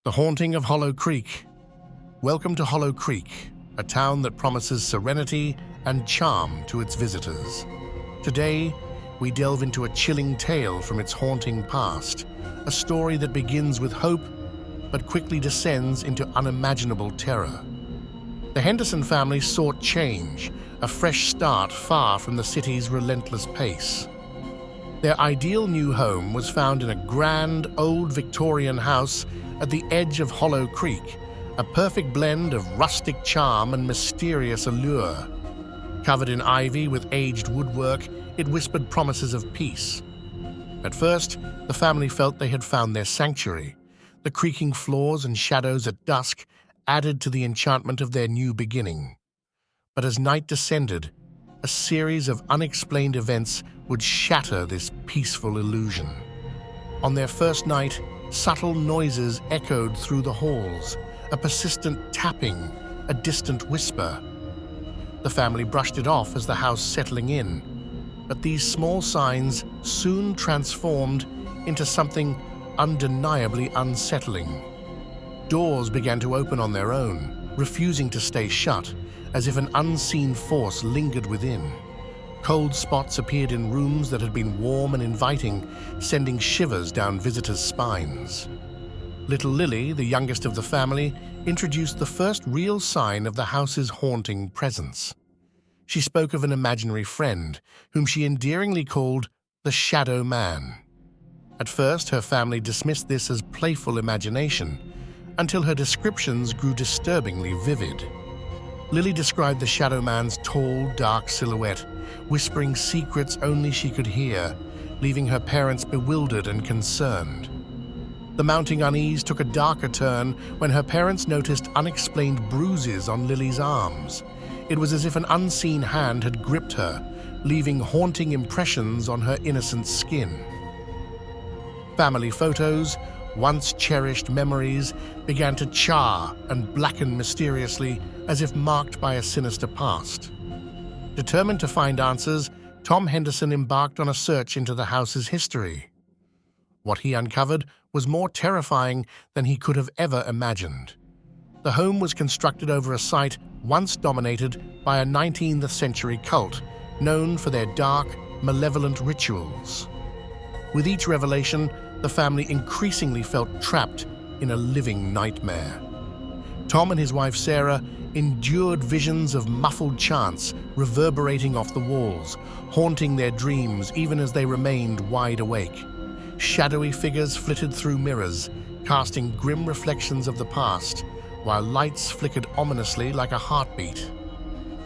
The Haunting of Hollow Creek. Welcome to Hollow Creek, a town that promises serenity and charm to its visitors. Today, we delve into a chilling tale from its haunting past, a story that begins with hope but quickly descends into unimaginable terror. The Henderson family sought change, a fresh start far from the city's relentless pace. Their ideal new home was found in a grand, old Victorian house at the edge of Hollow Creek, a perfect blend of rustic charm and mysterious allure. Covered in ivy with aged woodwork, it whispered promises of peace. At first, the family felt they had found their sanctuary. The creaking floors and shadows at dusk added to the enchantment of their new beginning. But as night descended, a series of unexplained events would shatter this peaceful illusion. On their first night, subtle noises echoed through the halls, a persistent tapping, a distant whisper. The family brushed it off as the house settling in, but these small signs soon transformed into something undeniably unsettling. Doors began to open on their own, refusing to stay shut, as if an unseen force lingered within. Cold spots appeared in rooms that had been warm and inviting, sending shivers down visitors' spines. Little Lily, the youngest of the family, introduced the first real sign of the house's haunting presence. She spoke of an imaginary friend, whom she endearingly called the Shadow Man. At first, her family dismissed this as playful imagination, until her descriptions grew disturbingly vivid. Lily described the Shadow Man's tall, dark silhouette, whispering secrets only she could hear, leaving her parents bewildered and concerned. The mounting unease took a darker turn when her parents noticed unexplained bruises on Lily's arms. It was as if an unseen hand had gripped her, leaving haunting impressions on her innocent skin. Family photos, once cherished memories, began to char and blacken mysteriously, as if marked by a sinister past. Determined to find answers, Tom Henderson embarked on a search into the house's history. What he uncovered was more terrifying than he could have ever imagined. The home was constructed over a site once dominated by a 19th century cult known for their dark, malevolent rituals. With each revelation, the family increasingly felt trapped in a living nightmare. Tom and his wife Sarah endured visions of muffled chants reverberating off the walls, haunting their dreams even as they remained wide awake. Shadowy figures flitted through mirrors, casting grim reflections of the past, while lights flickered ominously like a heartbeat.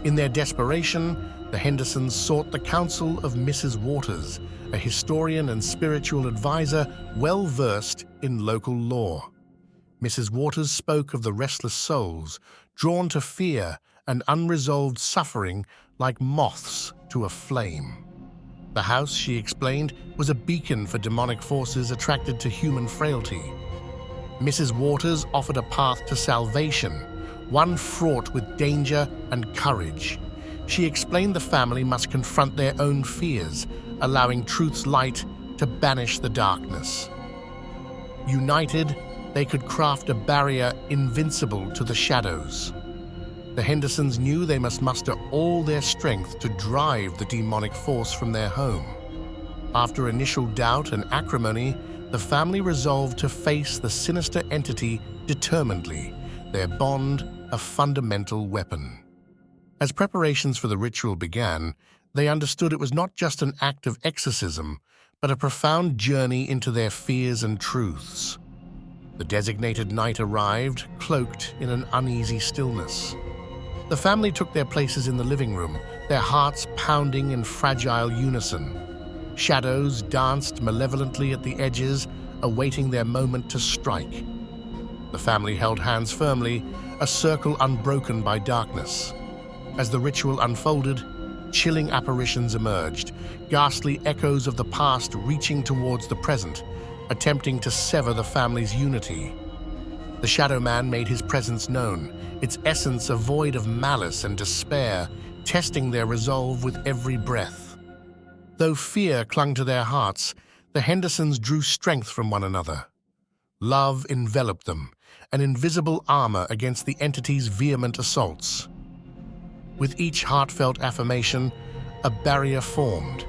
In their desperation, the Hendersons sought the counsel of Mrs. Waters, a historian and spiritual advisor well-versed in local lore. Mrs. Waters spoke of the restless souls, drawn to fear and unresolved suffering like moths to a flame. The house, she explained, was a beacon for demonic forces attracted to human frailty. Mrs. Waters offered a path to salvation, one fraught with danger and courage. She explained the family must confront their own fears, allowing truth's light to banish the darkness. United, they could craft a barrier invincible to the shadows. The Hendersons knew they must muster all their strength to drive the demonic force from their home. After initial doubt and acrimony, the family resolved to face the sinister entity determinedly, their bond a fundamental weapon. As preparations for the ritual began, they understood it was not just an act of exorcism, but a profound journey into their fears and truths. The designated night arrived, cloaked in an uneasy stillness. The family took their places in the living room, their hearts pounding in fragile unison. Shadows danced malevolently at the edges, awaiting their moment to strike. The family held hands firmly, a circle unbroken by darkness. As the ritual unfolded, chilling apparitions emerged, ghastly echoes of the past reaching towards the present, attempting to sever the family's unity. The Shadow Man made his presence known, its essence a void of malice and despair, testing their resolve with every breath. Though fear clung to their hearts, the Hendersons drew strength from one another. Love enveloped them, an invisible armor against the entity's vehement assaults. With each heartfelt affirmation, a barrier formed,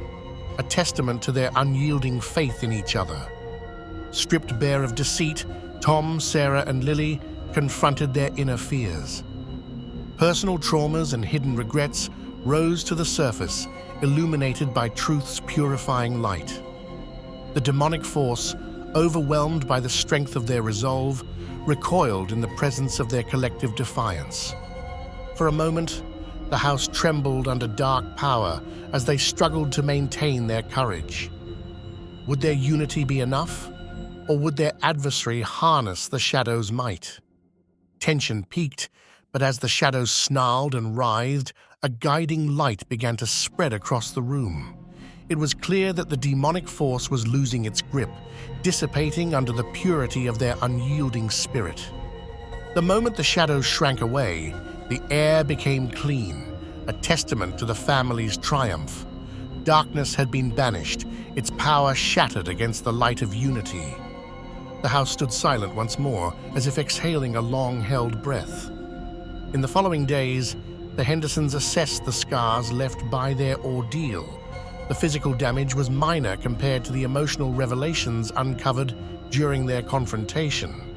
a testament to their unyielding faith in each other. Stripped bare of deceit, Tom, Sarah, and Lily confronted their inner fears. Personal traumas and hidden regrets rose to the surface, illuminated by truth's purifying light. The demonic force, overwhelmed by the strength of their resolve, recoiled in the presence of their collective defiance. For a moment, the house trembled under dark power as they struggled to maintain their courage. Would their unity be enough, or would their adversary harness the shadow's might? Tension peaked, but as the shadows snarled and writhed, a guiding light began to spread across the room. It was clear that the demonic force was losing its grip, dissipating under the purity of their unyielding spirit. The moment the shadows shrank away, the air became clean, a testament to the family's triumph. Darkness had been banished, its power shattered against the light of unity. The house stood silent once more, as if exhaling a long-held breath. In the following days, the Hendersons assessed the scars left by their ordeal. The physical damage was minor compared to the emotional revelations uncovered during their confrontation.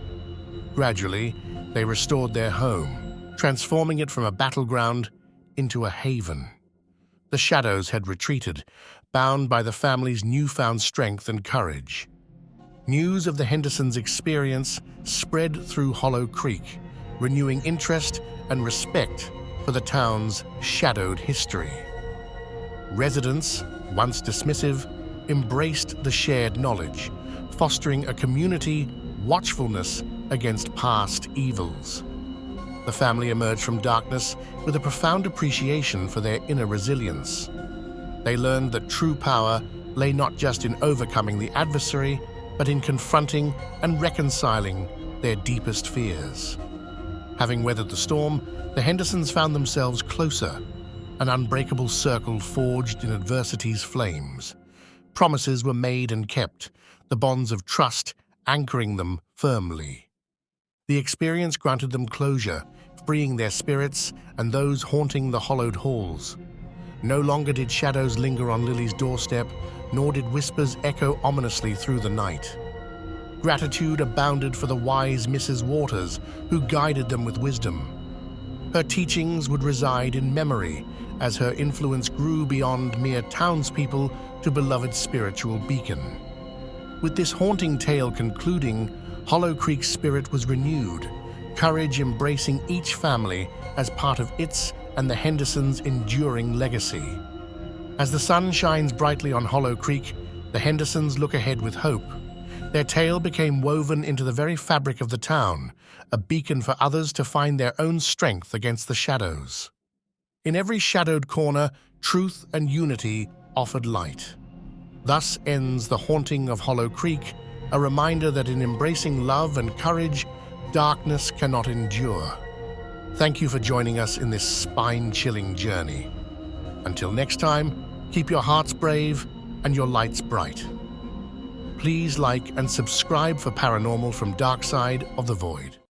Gradually, they restored their home, transforming it from a battleground into a haven. The shadows had retreated, bound by the family's newfound strength and courage. News of the Hendersons' experience spread through Hollow Creek, renewing interest and respect for the town's shadowed history. Residents, once dismissive, embraced the shared knowledge, fostering a community watchfulness against past evils. The family emerged from darkness with a profound appreciation for their inner resilience. They learned that true power lay not just in overcoming the adversary, but in confronting and reconciling their deepest fears. Having weathered the storm, the Hendersons found themselves closer, an unbreakable circle forged in adversity's flames. Promises were made and kept, the bonds of trust anchoring them firmly. The experience granted them closure, freeing their spirits and those haunting the hollowed halls. No longer did shadows linger on Lily's doorstep, nor did whispers echo ominously through the night. Gratitude abounded for the wise Mrs. Waters, who guided them with wisdom. Her teachings would reside in memory, as her influence grew beyond mere townspeople to beloved spiritual beacon. With this haunting tale concluding, Hollow Creek's spirit was renewed, courage embracing each family as part of its and the Hendersons' enduring legacy. As the sun shines brightly on Hollow Creek, the Hendersons look ahead with hope. Their tale became woven into the very fabric of the town, a beacon for others to find their own strength against the shadows. In every shadowed corner, truth and unity offered light. Thus ends the haunting of Hollow Creek, a reminder that in embracing love and courage, darkness cannot endure. Thank you for joining us in this spine-chilling journey. Until next time, keep your hearts brave and your lights bright. Please like and subscribe for Paranormal from Dark Side of the Void.